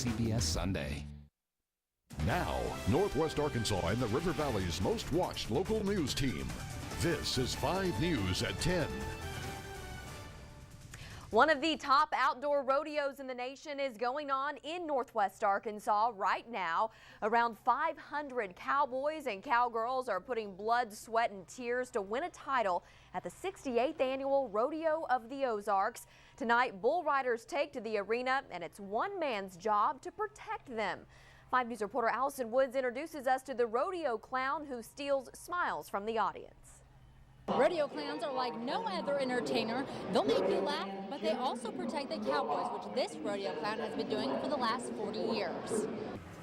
CBS Sunday. Now, Northwest Arkansas and the River Valley's most watched local news team. This is 5 News at 10. One of the top outdoor rodeos in the nation is going on in Northwest Arkansas right now. Around 500 cowboys and cowgirls are putting blood, sweat, and tears to win a title at the 68th annual Rodeo of the Ozarks. Tonight, bull riders take to the arena, and it's one man's job to protect them. 5 News reporter Allison Woods introduces us to the rodeo clown who steals smiles from the audience. Rodeo clowns are like no other entertainer. They'll make you laugh, but they also protect the cowboys, which this rodeo clown has been doing for the last 40 years.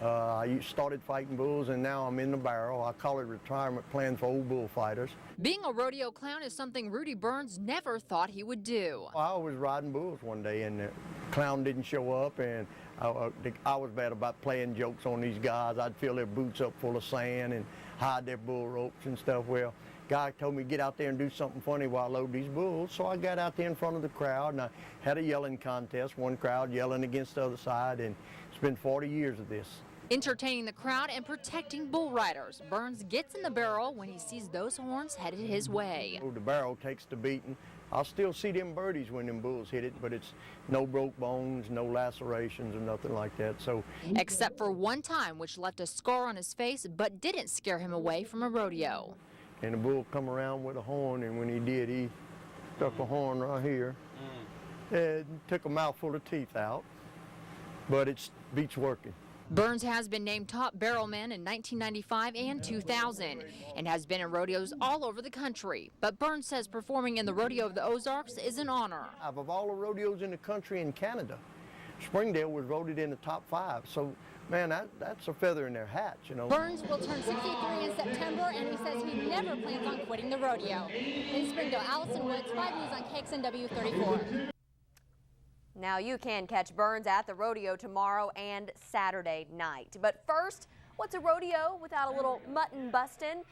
I started fighting bulls, and now I'm in the barrel. I call it retirement plan for old bullfighters. Being a rodeo clown is something Rudy Burns never thought he would do. I was riding bulls one day, and the clown didn't show up, and I was bad about playing jokes on these guys. I'd fill their boots up full of sand and hide their bull ropes and stuff. Well, guy told me to get out there and do something funny while I load these bulls, so I got out there in front of the crowd, and I had a yelling contest, one crowd yelling against the other side, and it's been 40 years of this. Entertaining the crowd and protecting bull riders, Burns gets in the barrel when he sees those horns headed his way. The barrel takes the beating. I'll still see them birdies when them bulls hit it, but it's no broke bones, no lacerations or nothing like that. So, except for one time, which left a scar on his face, but didn't scare him away from a rodeo. And the bull come around with a horn, and when he did, he stuck a horn right here and took a mouthful of teeth out, but it beats working. Burns has been named top barrelman in 1995 and 2000 and has been in rodeos all over the country. But Burns says performing in the Rodeo of the Ozarks is an honor. Of all the rodeos in the country and Canada, Springdale was voted in the top 5. So, man, that's a feather in their hat, you know. Burns will turn 63 in September, and he says he never plans on quitting the rodeo. In Springdale, Allison Woods, 5 News on KFSM-TV 34. Now you can catch Burns at the rodeo tomorrow and Saturday night. But first, what's a rodeo without a little mutton bustin'?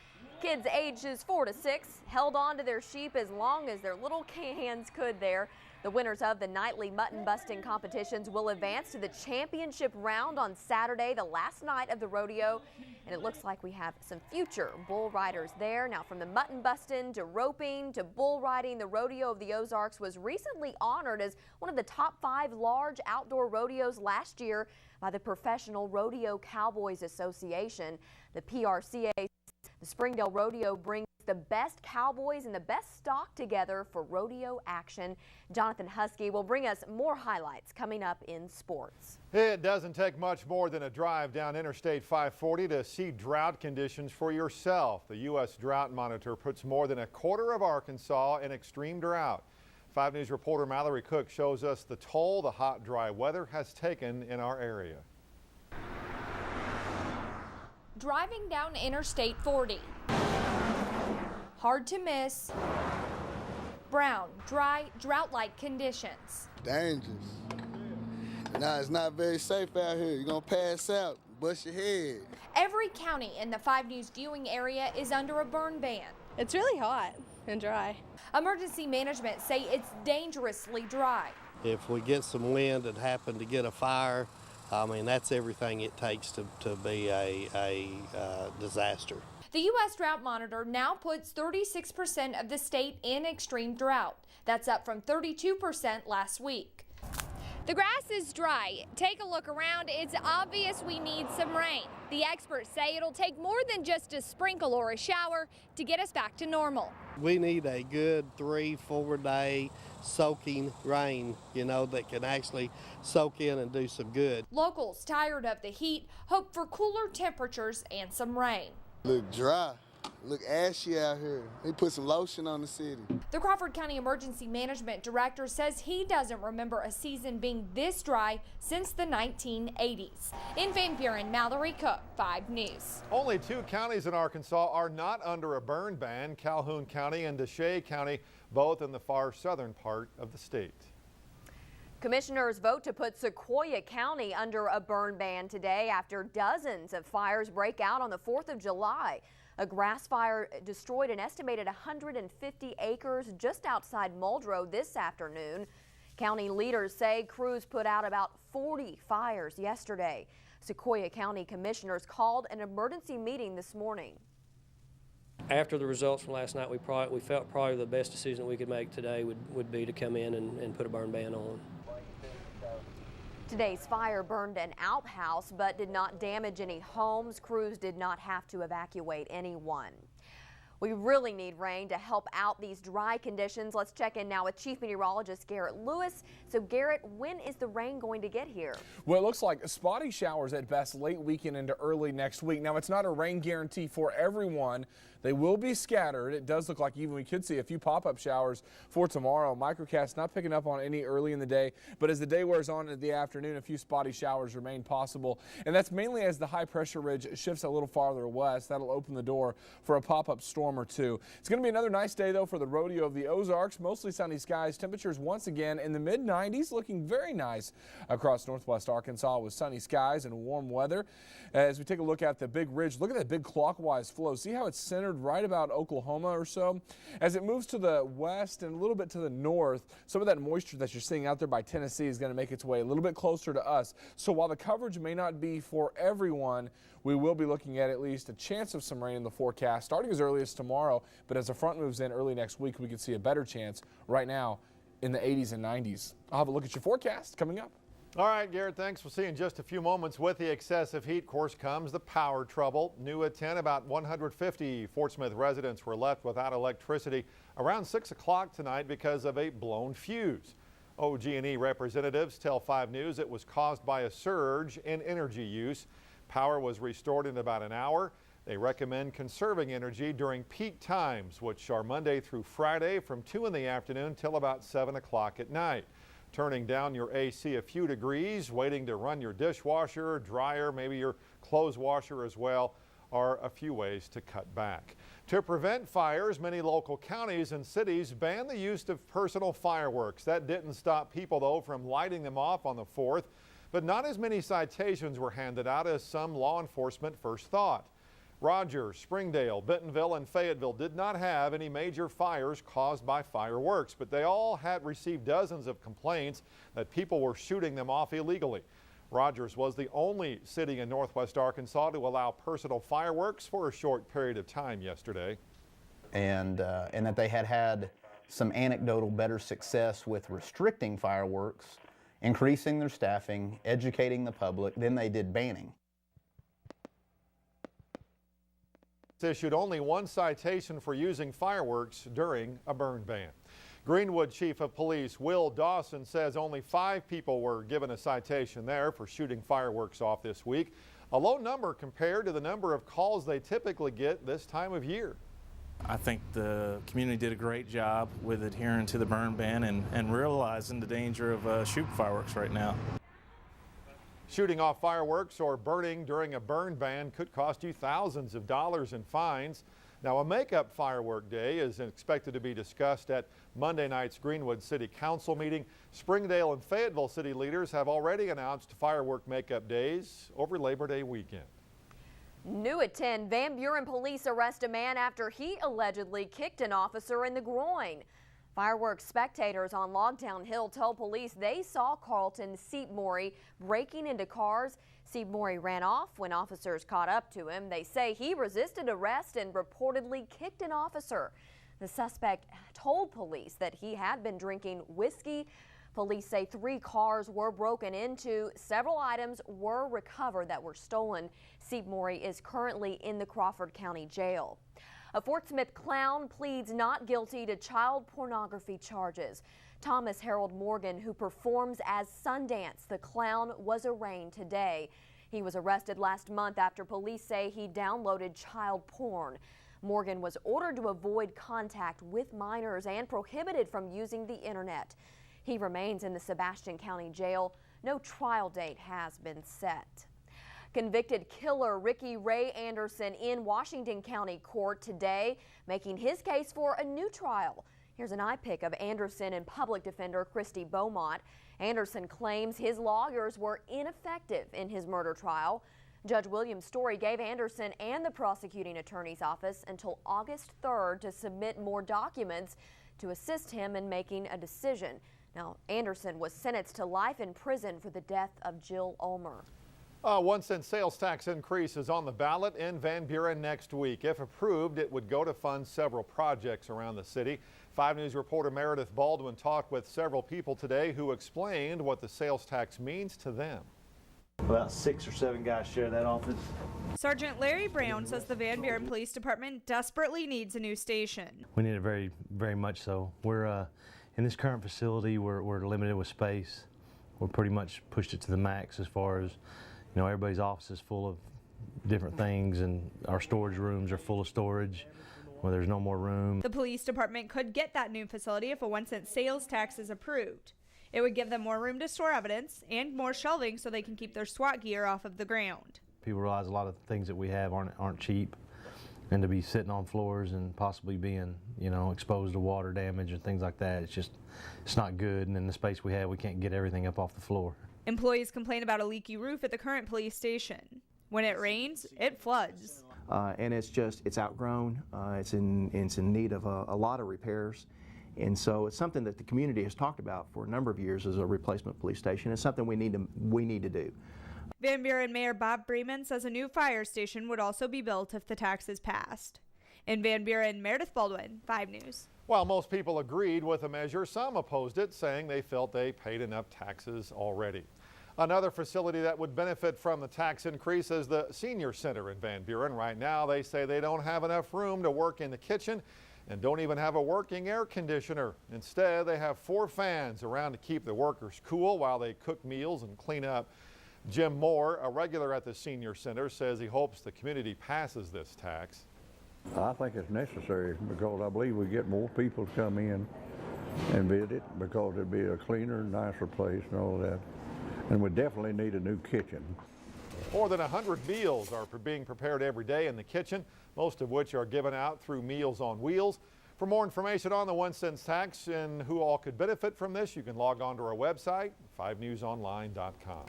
Kids ages 4 to 6 held on to their sheep as long as their little hands could there. The winners of the nightly mutton busting competitions will advance to the championship round on Saturday, the last night of the rodeo. And it looks like we have some future bull riders there. Now, from the mutton busting to roping to bull riding, the Rodeo of the Ozarks was recently honored as one of the top 5 large outdoor rodeos last year by the Professional Rodeo Cowboys Association. The PRCA, the Springdale Rodeo brings the best cowboys and the best stock together for rodeo action. Jonathan Husky will bring us more highlights coming up in sports. It doesn't take much more than a drive down Interstate 540 to see drought conditions for yourself. The U.S. Drought Monitor puts more than a quarter of Arkansas in extreme drought. 5 News reporter Mallory Cook shows us the toll the hot, dry weather has taken in our area. Driving down Interstate 40. Hard to miss. Brown, dry, drought-like conditions. Dangerous. Nah, it's not very safe out here. You're gonna pass out, bust your head. Every county in the 5 News viewing area is under a burn ban. It's really hot and dry. Emergency management say it's dangerously dry. If we get some wind and happen to get a fire, I mean, that's everything it takes to be a disaster. The U.S. Drought Monitor now puts 36% of the state in extreme drought. That's up from 32% last week. The grass is dry. Take a look around. It's obvious we need some rain. The experts say it'll take more than just a sprinkle or a shower to get us back to normal. We need a good 3-4 day soaking rain, you know, that can actually soak in and do some good. Locals tired of the heat hope for cooler temperatures and some rain. Look dry, look ashy out here. They put some lotion on the city. The Crawford County Emergency Management Director says he doesn't remember a season being this dry since the 1980s. In Van Buren, Mallory Cook, 5 News. Only 2 counties in Arkansas are not under a burn ban, Calhoun County and Deshay County, both in the far southern part of the state. Commissioners vote to put Sequoyah County under a burn ban today after dozens of fires break out on the 4th of July. A grass fire destroyed an estimated 150 acres just outside Muldrow this afternoon. County leaders say crews put out about 40 fires yesterday. Sequoyah County commissioners called an emergency meeting this morning. After the results from last night, we felt probably the best decision we could make today would be to come in and put a burn ban on. Today's fire burned an outhouse but did not damage any homes. Crews did not have to evacuate anyone. We really need rain to help out these dry conditions. Let's check in now with Chief Meteorologist Garrett Lewis. So Garrett, when is the rain going to get here? Well, it looks like spotty showers at best late weekend into early next week. Now, it's not a rain guarantee for everyone. They will be scattered. It does look like even we could see a few pop-up showers for tomorrow. Microcast not picking up on any early in the day, but as the day wears on in the afternoon, a few spotty showers remain possible. And that's mainly as the high pressure ridge shifts a little farther west. That'll open the door for a pop-up storm or two. It's going to be another nice day, though, for the rodeo of the Ozarks. Mostly sunny skies. Temperatures once again in the mid-90s, looking very nice across northwest Arkansas with sunny skies and warm weather. As we take a look at the big ridge, look at that big clockwise flow. See how it's centered right about Oklahoma or so? As it moves to the west and a little bit to the north, some of that moisture that you're seeing out there by Tennessee is going to make its way a little bit closer to us. So while the coverage may not be for everyone, we will be looking at least a chance of some rain in the forecast starting as early as tomorrow. But as the front moves in early next week, we can see a better chance right now in the 80s and 90s. I'll have a look at your forecast coming up. All right, Garrett, thanks. We'll see you in just a few moments. With the excessive heat, of course, comes the power trouble. New at 10, about 150 Fort Smith residents were left without electricity around 6 o'clock tonight because of a blown fuse. OG&E representatives tell 5 News it was caused by a surge in energy use. Power was restored in about an hour. They recommend conserving energy during peak times, which are Monday through Friday from 2 in the afternoon till about 7 o'clock at night. Turning down your AC a few degrees, waiting to run your dishwasher, dryer, maybe your clothes washer as well, are a few ways to cut back. To prevent fires, many local counties and cities ban the use of personal fireworks. That didn't stop people, though, from lighting them off on the 4th, but not as many citations were handed out as some law enforcement first thought. Rogers, Springdale, Bentonville, and Fayetteville did not have any major fires caused by fireworks, but they all had received dozens of complaints that people were shooting them off illegally. Rogers was the only city in northwest Arkansas to allow personal fireworks for a short period of time yesterday. And that they had some anecdotal better success with restricting fireworks, increasing their staffing, educating the public, than they did banning. Issued only 1 citation for using fireworks during a burn ban. Greenwood Chief of Police Will Dawson says only 5 people were given a citation there for shooting fireworks off this week, a low number compared to the number of calls they typically get this time of year. I think the community did a great job with adhering to the burn ban and realizing the danger of shooting fireworks right now. Shooting off fireworks or burning during a burn ban could cost you thousands of dollars in fines. Now, a makeup firework day is expected to be discussed at Monday night's Greenwood City Council meeting. Springdale and Fayetteville city leaders have already announced firework makeup days over Labor Day weekend. New at 10, Van Buren police arrest a man after he allegedly kicked an officer in the groin. Fireworks spectators on Logtown Hill told police they saw Carlton Seepmorey breaking into cars. Seepmorey ran off when officers caught up to him. They say he resisted arrest and reportedly kicked an officer. The suspect told police that he had been drinking whiskey. Police say 3 cars were broken into. Several items were recovered that were stolen. Seepmorey is currently in the Crawford County Jail. A Fort Smith clown pleads not guilty to child pornography charges. Thomas Harold Morgan, who performs as Sundance the Clown, was arraigned today. He was arrested last month after police say he downloaded child porn. Morgan was ordered to avoid contact with minors and prohibited from using the internet. He remains in the Sebastian County Jail. No trial date has been set. Convicted killer Ricky Ray Anderson in Washington County Court today, making his case for a new trial. Here's an eye pic of Anderson and public defender Christy Beaumont. Anderson claims his lawyers were ineffective in his murder trial. Judge William Story gave Anderson and the prosecuting attorney's office until August 3rd to submit more documents to assist him in making a decision. Now, Anderson was sentenced to life in prison for the death of Jill Ulmer. A 1-cent sales tax increase is on the ballot in Van Buren next week. If approved, it would go to fund several projects around the city. 5 News reporter Meredith Baldwin talked with several people today who explained what the sales tax means to them. About 6 or 7 guys share that office. Sergeant Larry Brown says the Van Buren Police Department desperately needs a new station. We need it very, very much so. We're in this current facility, we're limited with space. We're pretty much pushed it to the max as far as, you know, everybody's office is full of different things and our storage rooms are full of storage where there's no more room. The police department could get that new facility if a 1-cent sales tax is approved. It would give them more room to store evidence and more shelving so they can keep their SWAT gear off of the ground. People realize a lot of things that we have aren't cheap, and to be sitting on floors and possibly being, you know, exposed to water damage and things like that, it's not good. And in the space we have, we can't get everything up off the floor. Employees complain about a leaky roof at the current police station. When it rains, it floods. And it's outgrown. It's in need of a lot of repairs. And so it's something that the community has talked about for a number of years as a replacement police station. It's something we need to do. Van Buren Mayor Bob Bremen says a new fire station would also be built if the tax is passed. In Van Buren, Meredith Baldwin, 5 News. While most people agreed with the measure, some opposed it, saying they felt they paid enough taxes already. Another facility that would benefit from the tax increase is the Senior Center in Van Buren. Right now, they say they don't have enough room to work in the kitchen and don't even have a working air conditioner. Instead, they have 4 fans around to keep the workers cool while they cook meals and clean up. Jim Moore, a regular at the Senior Center, says he hopes the community passes this tax. I think it's necessary because I believe we get more people to come in and visit because it'd be a cleaner, nicer place and all that. And we definitely need a new kitchen. More than 100 meals are being prepared every day in the kitchen, most of which are given out through Meals on Wheels. For more information on the 1-cent tax and who all could benefit from this, you can log on to our website, 5newsonline.com.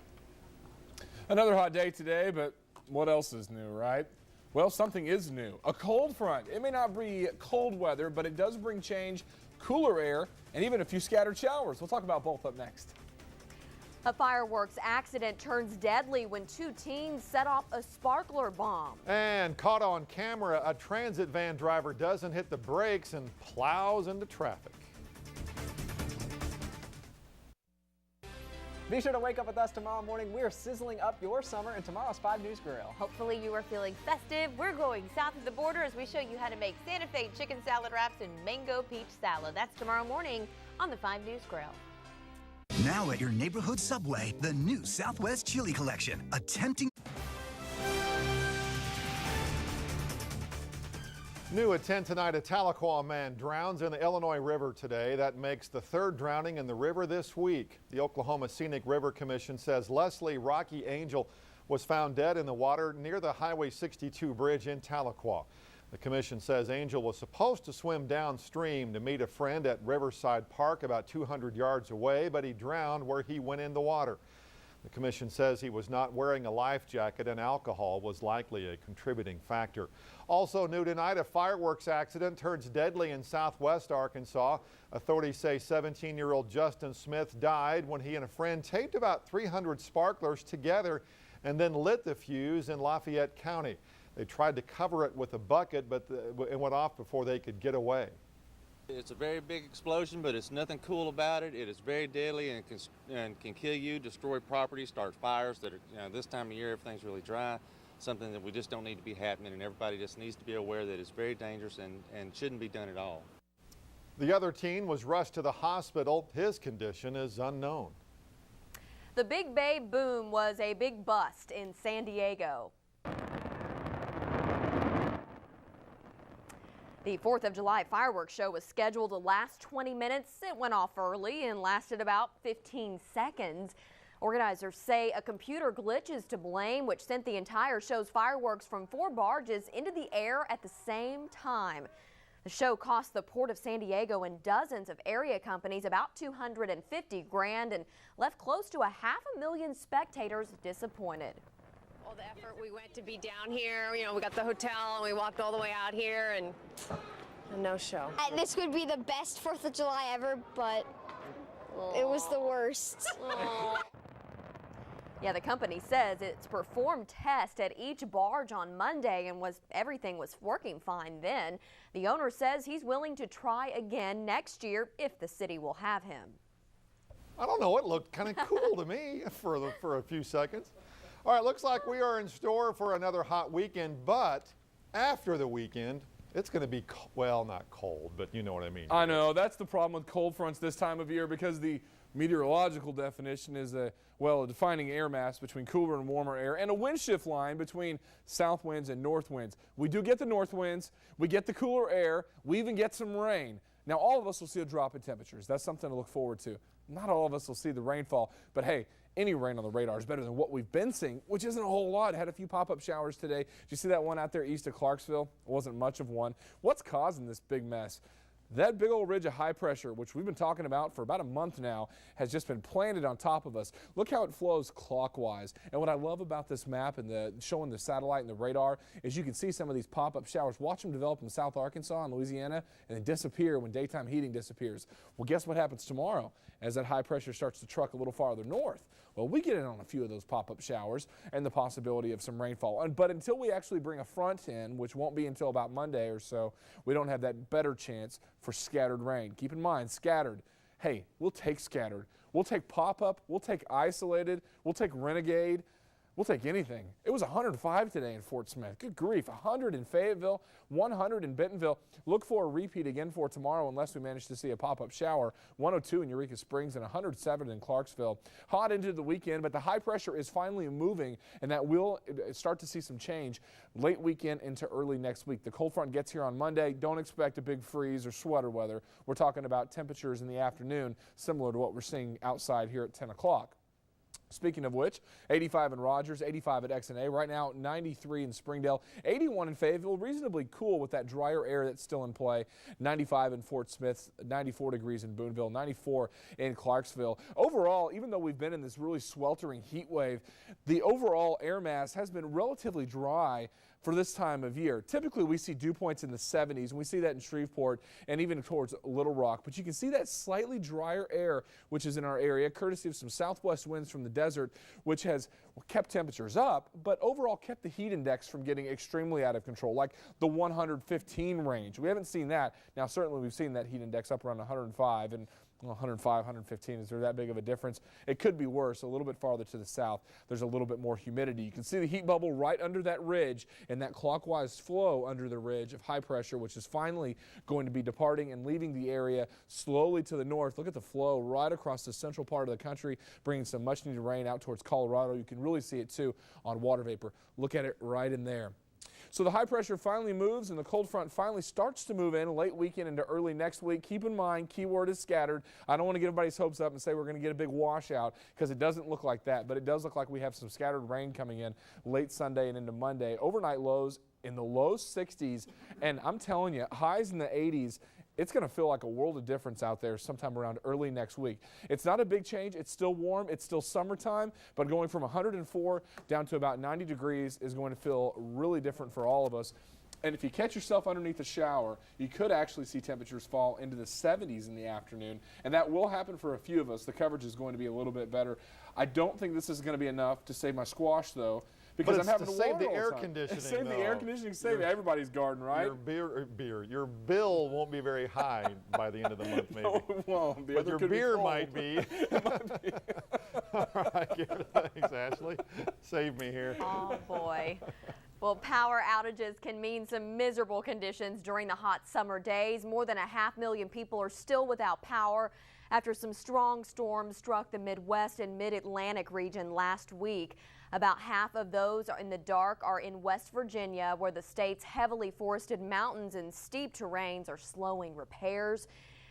Another hot day today, but what else is new, right? Well, something is new. A cold front. It may not be cold weather, but it does bring change, cooler air, and even a few scattered showers. We'll talk about both up next. A fireworks accident turns deadly when 2 teens set off a sparkler bomb. And caught on camera, a transit van driver doesn't hit the brakes and plows into traffic. Be sure to wake up with us tomorrow morning. We are sizzling up your summer in tomorrow's 5 News Grill. Hopefully you are feeling festive. We're going south of the border as we show you how to make Santa Fe chicken salad wraps and mango peach salad. That's tomorrow morning on the 5 News Grill. Now at your neighborhood Subway, the new Southwest Chili Collection, attempting... New at 10 tonight, a Tahlequah man drowns in the Illinois River today. That makes the 3rd drowning in the river this week. The Oklahoma Scenic River Commission says Leslie Rocky Angel was found dead in the water near the Highway 62 bridge in Tahlequah. The commission says Angel was supposed to swim downstream to meet a friend at Riverside Park about 200 yards away, but he drowned where he went in the water. The commission says he was not wearing a life jacket and alcohol was likely a contributing factor. Also new tonight, a fireworks accident turns deadly in southwest Arkansas. Authorities say 17-year-old Justin Smith died when he and a friend taped about 300 sparklers together and then lit the fuse in Lafayette County. They tried to cover it with a bucket, but it went off before they could get away. It's a very big explosion, but it's nothing cool about it. It is very deadly and can kill you, destroy property, start fires that are, this time of year, everything's really dry. Something that we just don't need to be happening, and everybody just needs to be aware that it's very dangerous and shouldn't be done at all. The other teen was rushed to the hospital. His condition is unknown. The Big Bay boom was a big bust in San Diego. The 4th of July fireworks show was scheduled to last 20 minutes. It went off early and lasted about 15 seconds. Organizers say a computer glitch is to blame, which sent the entire show's fireworks from 4 barges into the air at the same time. The show cost the Port of San Diego and dozens of area companies about $250 grand and left close to 500,000 spectators disappointed. All the effort we went to be down here, we got the hotel and we walked all the way out here and no show. This would be the best 4th of July ever, but It was the worst. Yeah, the company says it's performed tests at each barge on Monday and everything was working fine then. The owner says he's willing to try again next year if the city will have him. I don't know, it looked kind of cool to me for a few seconds. All right, looks like we are in store for another hot weekend, but after the weekend, it's going to be, well, not cold, but you know what I mean. I know, that's the problem with cold fronts this time of year, because the meteorological definition is a defining air mass between cooler and warmer air and a wind shift line between south winds and north winds. We do get the north winds, we get the cooler air, we even get some rain. Now, all of us will see a drop in temperatures. That's something to look forward to. Not all of us will see the rainfall, but hey, any rain on the radar is better than what we've been seeing, which isn't a whole lot. Had a few pop-up showers today. Did you see that one out there east of Clarksville? It wasn't much of one. What's causing this big mess? That big old ridge of high pressure, which we've been talking about for about a month now, has just been planted on top of us. Look how it flows clockwise. And what I love about this map and showing the satellite and the radar is you can see some of these pop-up showers. Watch them develop in South Arkansas and Louisiana and then disappear when daytime heating disappears. Well, guess what happens tomorrow as that high pressure starts to truck a little farther north? Well, we get in on a few of those pop-up showers and the possibility of some rainfall. But until we actually bring a front in, which won't be until about Monday or so, we don't have that better chance for scattered rain. Keep in mind, scattered. Hey, we'll take scattered. We'll take pop-up. We'll take isolated. We'll take renegade. We'll take anything. It was 105 today in Fort Smith. Good grief. 100 in Fayetteville, 100 in Bentonville. Look for a repeat again for tomorrow unless we manage to see a pop-up shower. 102 in Eureka Springs and 107 in Clarksville. Hot into the weekend, but the high pressure is finally moving, and that will start to see some change late weekend into early next week. The cold front gets here on Monday. Don't expect a big freeze or sweater weather. We're talking about temperatures in the afternoon similar to what we're seeing outside here at 10 o'clock. Speaking of which, 85 in Rogers, 85 at XNA. Right now, 93 in Springdale, 81 in Fayetteville. Reasonably cool with that drier air that's still in play. 95 in Fort Smith, 94 degrees in Booneville, 94 in Clarksville. Overall, even though we've been in this really sweltering heat wave, the overall air mass has been relatively dry for this time of year. Typically, we see dew points in the 70s, and we see that in Shreveport and even towards Little Rock. But you can see that slightly drier air, which is in our area, courtesy of some southwest winds from the desert, which has kept temperatures up, but overall kept the heat index from getting extremely out of control, like the 115 range. We haven't seen that. Now, certainly we've seen that heat index up around 105, and 105, 115, is there that big of a difference? It could be worse. A little bit farther to the south, there's a little bit more humidity. You can see the heat bubble right under that ridge and that clockwise flow under the ridge of high pressure, which is finally going to be departing and leaving the area slowly to the north. Look at the flow right across the central part of the country, bringing some much needed rain out towards Colorado. You can really see it too on water vapor. Look at it right in there. So the high pressure finally moves and the cold front finally starts to move in late weekend into early next week. Keep in mind, keyword is scattered. I don't want to get everybody's hopes up and say we're going to get a big washout, because it doesn't look like that, but it does look like we have some scattered rain coming in late Sunday and into Monday. Overnight lows in the low 60s, and I'm telling you, highs in the 80s. It's going to feel like a world of difference out there sometime around early next week. It's not a big change. It's still warm. It's still summertime, but going from 104 down to about 90 degrees is going to feel really different for all of us. And if you catch yourself underneath a shower, you could actually see temperatures fall into the 70s in the afternoon, and that will happen for a few of us. The coverage is going to be a little bit better. I don't think this is going to to be enough to save my squash, though, because I'm having to save the water all air time. conditioning. Save the air conditioning, save everybody's garden, right? Your bill won't be very high by the end of the month, maybe. No, it won't be. But your beer might be. All right, thanks, Ashley. Save me here. Oh, boy. Well, power outages can mean some miserable conditions during the hot summer days. More than 500,000 people are still without power after some strong storms struck the Midwest and Mid-Atlantic region last week. About half of those in the dark are in West Virginia, where the state's heavily forested mountains and steep terrains are slowing repairs.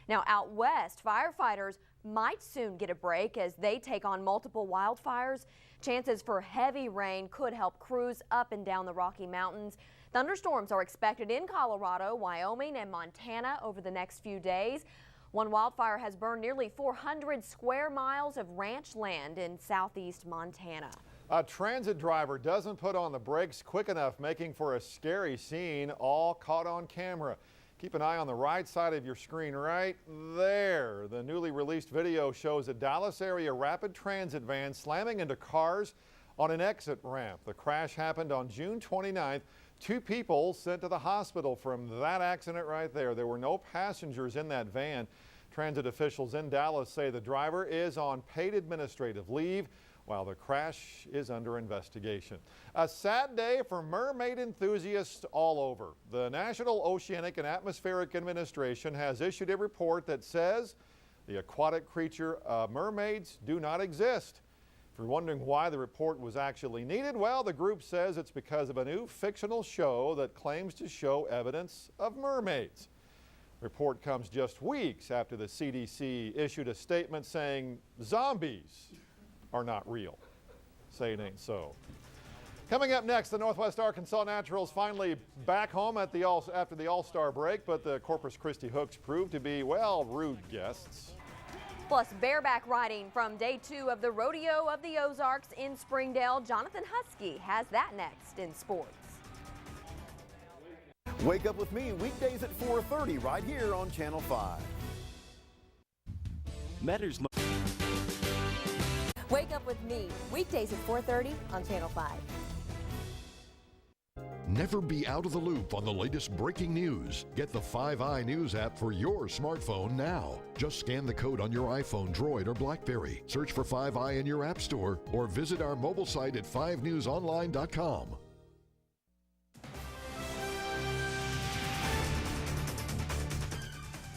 Now, out west, firefighters might soon get a break as they take on multiple wildfires. Chances for heavy rain could help crews up and down the Rocky Mountains. Thunderstorms are expected in Colorado, Wyoming, and Montana over the next few days. One wildfire has burned nearly 400 square miles of ranch land in southeast Montana. A transit driver doesn't put on the brakes quick enough, making for a scary scene, all caught on camera. Keep an eye on the right side of your screen right there. The newly released video shows a Dallas area rapid transit van slamming into cars on an exit ramp. The crash happened on June 29th. 2 people sent to the hospital from that accident right there. There were no passengers in that van. Transit officials in Dallas say the driver is on paid administrative leave while the crash is under investigation. A sad day for mermaid enthusiasts all over. The National Oceanic and Atmospheric Administration has issued a report that says the aquatic creature mermaids do not exist. If you're wondering why the report was actually needed, well, the group says it's because of a new fictional show that claims to show evidence of mermaids. The report comes just weeks after the CDC issued a statement saying zombies are not real. Say it ain't so. Coming up next, the Northwest Arkansas Naturals finally back home at after the All-Star break, but the Corpus Christi Hooks proved to be, well, rude guests. Plus, bareback riding from day 2 of the Rodeo of the Ozarks in Springdale. Jonathan Husky has that next in sports. Wake up with me weekdays at 4:30 right here on Channel 5. Matters. Wake up with me weekdays at 4:30 on Channel 5. Never be out of the loop on the latest breaking news. Get the 5i News app for your smartphone now. Just scan the code on your iPhone, Droid, or BlackBerry. Search for 5i in your app store or visit our mobile site at 5newsonline.com.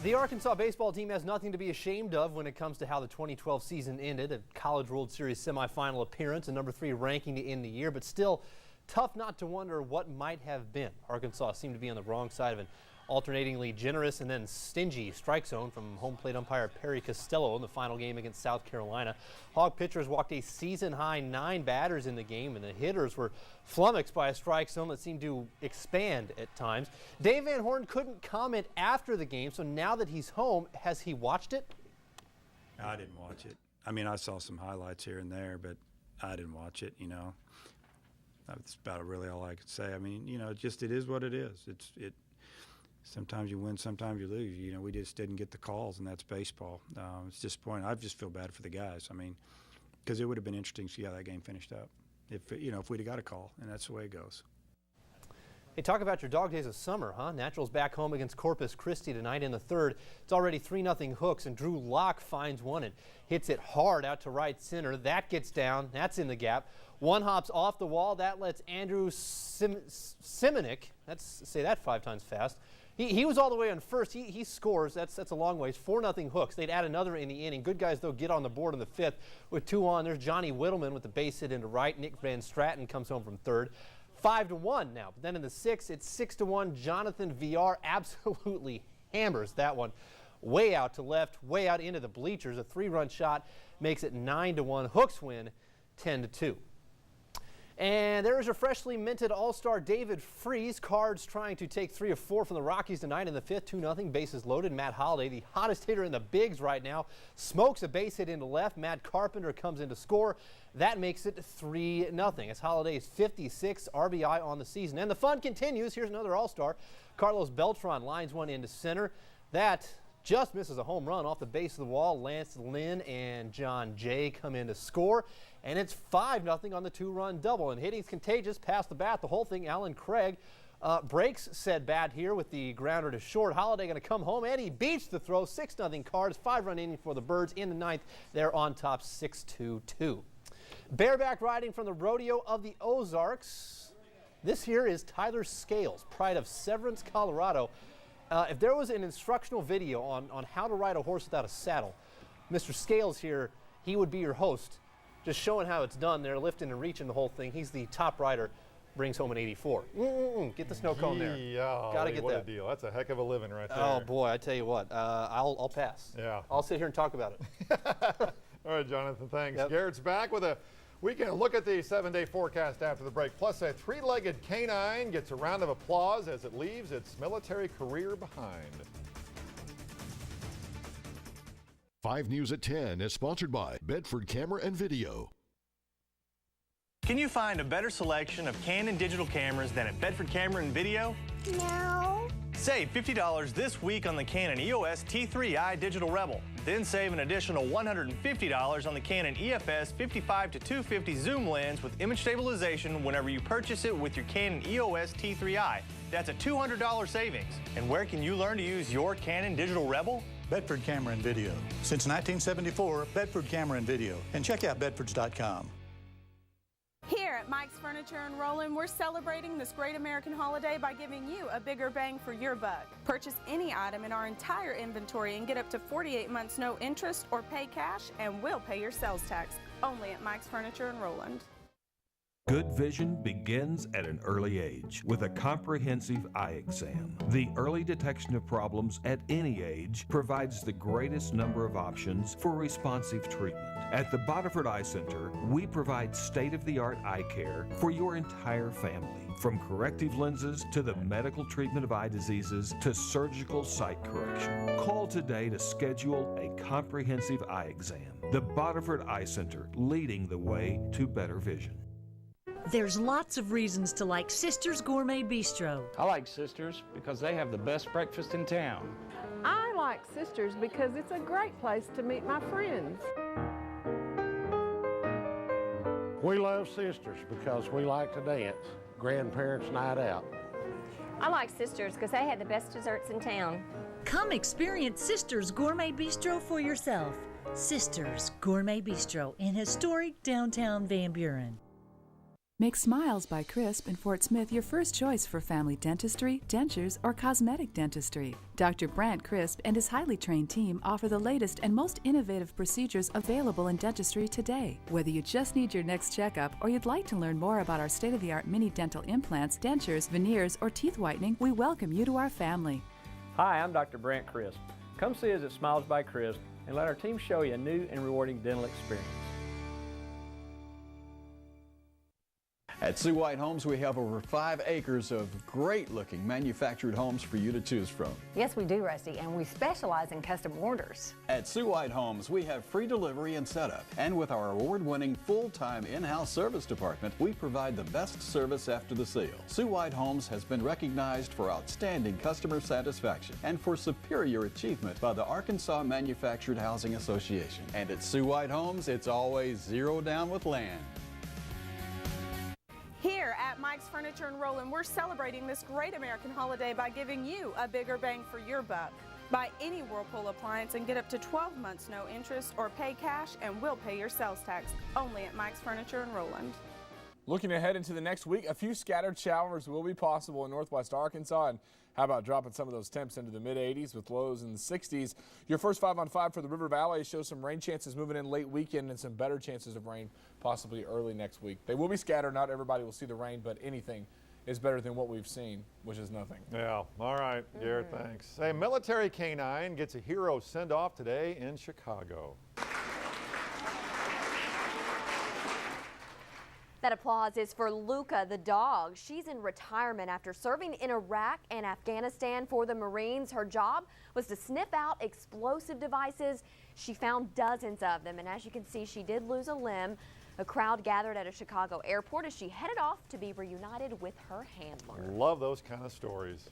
The Arkansas baseball team has nothing to be ashamed of when it comes to how the 2012 season ended. A College World Series semifinal appearance, a number 3 ranking to end the year, but still tough not to wonder what might have been. Arkansas seemed to be on the wrong side of an alternatingly generous and then stingy strike zone from home plate umpire Perry Costello in the final game against South Carolina. Hog pitchers walked a season-high 9 batters in the game, and the hitters were flummoxed by a strike zone that seemed to expand at times. Dave Van Horn couldn't comment after the game, so now that he's home, has he watched it? I didn't watch it. I mean, I saw some highlights here and there, but I didn't watch it, you know. That's about really all I could say. I mean, you know, it is what it is. Sometimes you win, sometimes you lose. You know, we just didn't get the calls, and that's baseball. It's disappointing. I just feel bad for the guys. I mean, because it would have been interesting to see how that game finished up. If we'd have got a call, and that's the way it goes. Hey, talk about your dog days of summer, huh? Naturals back home against Corpus Christi tonight in the 3rd. It's already 3-0 Hooks, and Drew Locke finds one and hits it hard out to right center. That gets down. That's in the gap. One hops off the wall. That lets Andrew Simonik, say that 5 times fast. He was all the way on first. He scores. That's a long ways. 4-0 Hooks. They'd add another in the inning. Good guys, though, get on the board in the 5th with 2 on. There's Johnny Whittleman with the base hit into right. Nick Van Stratton comes home from 3rd. 5-1 now. But then in the 6th, it's 6-1. Jonathan VR absolutely hammers that one way out to left, way out into the bleachers. A 3-run shot makes it 9-1. Hooks win 10-2. And there's your freshly minted All-Star David Freese. Cards trying to take 3 of 4 from the Rockies tonight in the 5th. 2-0, bases loaded. Matt Holliday, the hottest hitter in the bigs right now, smokes a base hit into left. Matt Carpenter comes in to score. That makes it 3-0. As Holliday's 56th RBI on the season. And the fun continues. Here's another All-Star. Carlos Beltran lines one into center. That just misses a home run off the base of the wall. Lance Lynn and John Jay come in to score. And it's 5-0 on the 2-run double. And hitting's contagious past the bat. The whole thing, Alan Craig breaks said bat here with the grounder to short. Holliday going to come home, and he beats the throw. 6-0 Cards. 5-run inning for the Birds in the 9th. They're on top 6-2. Bareback riding from the Rodeo of the Ozarks. This here is Tyler Scales, pride of Severance, Colorado. If there was an instructional video on how to ride a horse without a saddle, Mr. Scales here, he would be your host, just showing how it's done there, lifting and reaching the whole thing. He's the top rider, brings home an 84. Get the snow cone there. Gotta get what that. A deal. That's a heck of a living right there. Oh boy, I tell you what, I'll pass. Yeah. I'll sit here and talk about it. All right, Jonathan, thanks. Yep. Garrett's back with a weekend look at the 7-day forecast after the break. Plus, a 3-legged canine gets a round of applause as it leaves its military career behind. 5 News at 10 is sponsored by Bedford Camera and Video. Can you find a better selection of Canon digital cameras than at Bedford Camera and Video? No. Save $50 this week on the Canon EOS T3i Digital Rebel. Then save an additional $150 on the Canon EFS 55-250 zoom lens with image stabilization whenever you purchase it with your Canon EOS T3i. That's a $200 savings. And where can you learn to use your Canon Digital Rebel? Bedford Camera and Video. Since 1974, Bedford Camera and Video. And check out bedfords.com. Here at Mike's Furniture in Roland, we're celebrating this great American holiday by giving you a bigger bang for your buck. Purchase any item in our entire inventory and get up to 48 months no interest or pay cash, and we'll pay your sales tax. Only at Mike's Furniture in Roland. Good vision begins at an early age with a comprehensive eye exam. The early detection of problems at any age provides the greatest number of options for responsive treatment. At the Bodiford Eye Center, we provide state-of-the-art eye care for your entire family, from corrective lenses to the medical treatment of eye diseases to surgical sight correction. Call today to schedule a comprehensive eye exam. The Bodiford Eye Center, leading the way to better vision. There's lots of reasons to like Sisters Gourmet Bistro. I like Sisters because they have the best breakfast in town. I like Sisters because it's a great place to meet my friends. We love Sisters because we like to dance. Grandparents' night out. I like Sisters because they have the best desserts in town. Come experience Sisters Gourmet Bistro for yourself. Sisters Gourmet Bistro in historic downtown Van Buren. Make Smiles by Crisp in Fort Smith your first choice for family dentistry, dentures, or cosmetic dentistry. Dr. Brant Crisp and his highly trained team offer the latest and most innovative procedures available in dentistry today. Whether you just need your next checkup or you'd like to learn more about our state-of-the-art mini dental implants, dentures, veneers, or teeth whitening, we welcome you to our family. Hi, I'm Dr. Brant Crisp. Come see us at Smiles by Crisp and let our team show you a new and rewarding dental experience. At Sue White Homes, we have over 5 acres of great-looking manufactured homes for you to choose from. Yes, we do, Rusty, and we specialize in custom orders. At Sue White Homes, we have free delivery and setup. And with our award-winning full-time in-house service department, we provide the best service after the sale. Sue White Homes has been recognized for outstanding customer satisfaction and for superior achievement by the Arkansas Manufactured Housing Association. And at Sue White Homes, it's always zero down with land. Here at Mike's Furniture in Roland, we're celebrating this great American holiday by giving you a bigger bang for your buck. Buy any Whirlpool appliance and get up to 12 months no interest or pay cash, and we'll pay your sales tax. Only at Mike's Furniture in Roland. Looking ahead into the next week, a few scattered showers will be possible in northwest Arkansas. And how about dropping some of those temps into the mid-80s with lows in the 60s? Your first 5 on 5 for the River Valley shows some rain chances moving in late weekend and some better chances of rain possibly early next week. They will be scattered. Not everybody will see the rain, but anything is better than what we've seen, which is nothing. Yeah. All right, Garrett, thanks. A military canine gets a hero send-off today in Chicago. That applause is for Luca, the dog. She's in retirement after serving in Iraq and Afghanistan for the Marines. Her job was to sniff out explosive devices. She found dozens of them, and as you can see, she did lose a limb. A crowd gathered at a Chicago airport as she headed off to be reunited with her handler. Love those kind of stories.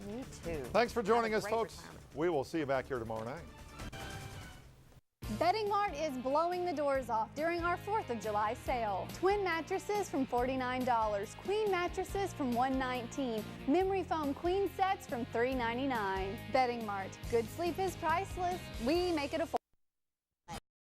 Me too. Thanks for joining us, folks. We will see you back here tomorrow night. Bedding Mart is blowing the doors off during our 4th of July sale. Twin mattresses from $49, queen mattresses from $119, memory foam queen sets from $3.99. Bedding Mart, good sleep is priceless. We make it affordable.